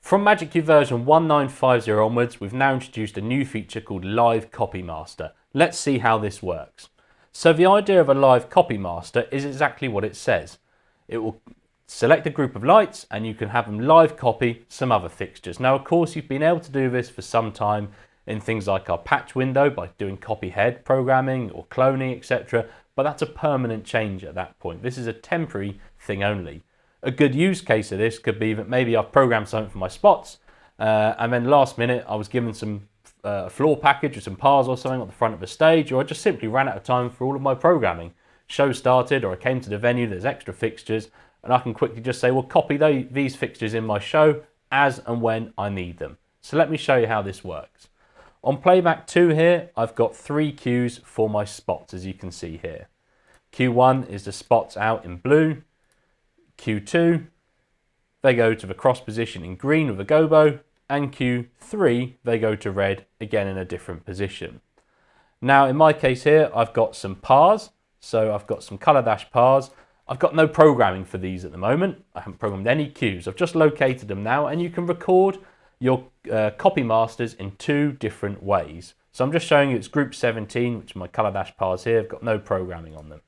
From MagicQ version 1950 onwards, we've now introduced a new feature called Live Copy Master. Let's see how this works. So the idea of a live copy master is exactly what it says. It will select a group of lights and you can have them live copy some other fixtures. Now, of course, you've been able to do this for some time in things like our patch window by doing copy head programming or cloning, etc. But that's a permanent change at that point. This is a temporary thing only. A good use case of this could be that maybe I've programmed something for my spots and then last minute I was given some floor package or some pars or something at the front of the stage, or I just simply ran out of time for all of my programming. Show started, or I came to the venue, there's extra fixtures, and I can quickly just say, well, copy these fixtures in my show as and when I need them. So let me show you how this works. On playback 2 here, I've got 3 cues for my spots, as you can see here. Q1 is the spots out in blue. Q2, they go to the cross position in green with a gobo, and Q3, they go to red, again in a different position. Now, in my case here, I've got some pars, so I've got some color dash pars. I've got no programming for these at the moment. I haven't programmed any cues. I've just located them now, and you can record your copy masters in 2 different ways. So I'm just showing you it's group 17, which are my color dash pars here. I've got no programming on them.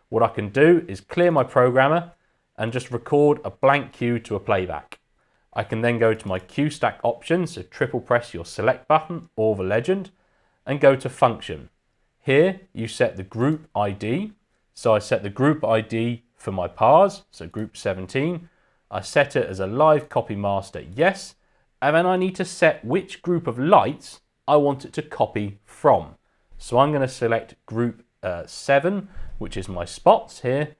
What I can do is clear my programmer and just record a blank cue to a playback. I can then go to my cue stack options, so triple press your select button or the legend and go to function. Here you set the group ID. So I set the group ID for my pars, so group 17. I set it as a live copy master, yes, and then I need to set which group of lights I want it to copy from. So I'm going to select group 7, which is my spots here.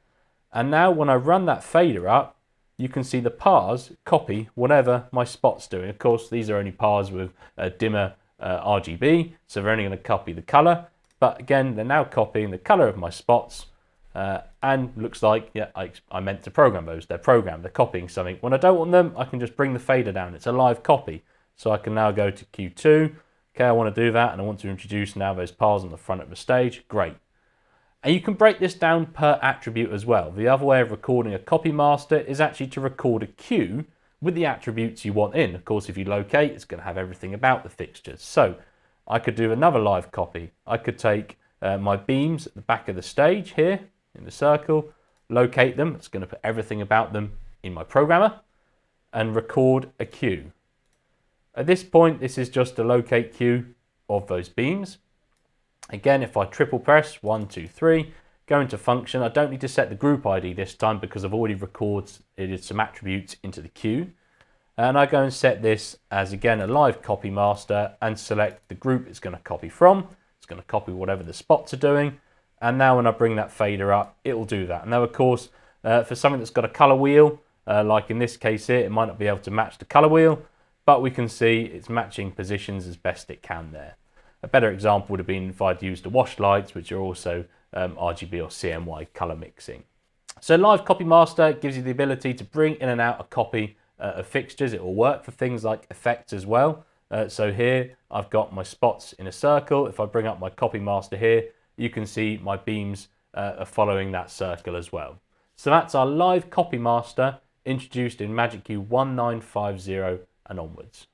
And now when I run that fader up, you can see the pars copy whatever my spot's doing. Of course, these are only pars with dimmer RGB, so they're only going to copy the color. But again, they're now copying the color of my spots, and looks like, yeah, I meant to program those. They're programmed, they're copying something. When I don't want them, I can just bring the fader down. It's a live copy. So I can now go to Q2. Okay, I want to do that, and I want to introduce now those pars on the front of the stage. Great. And you can break this down per attribute as well. The other way of recording a copy master is actually to record a cue with the attributes you want in. Of course, if you locate, it's going to have everything about the fixtures. So I could do another live copy. I could take my beams at the back of the stage here in the circle, locate them. It's going to put everything about them in my programmer and record a cue. At this point, this is just a locate cue of those beams. Again, if I triple press 1, 2, 3, go into function, I don't need to set the group ID this time because I've already recorded some attributes into the cue. And I go and set this as, again, a live copy master and select the group it's going to copy from. It's going to copy whatever the spots are doing. And now when I bring that fader up, it will do that. Now, of course, for something that's got a color wheel, like in this case here, it might not be able to match the color wheel, but we can see it's matching positions as best it can there. A better example would have been if I'd used the wash lights, which are also RGB or CMY color mixing. So Live Copy Master gives you the ability to bring in and out a copy of fixtures. It will work for things like effects as well. So here I've got my spots in a circle. If I bring up my Copy Master here, you can see my beams are following that circle as well. So that's our Live Copy Master introduced in MagicQ 1950 and onwards.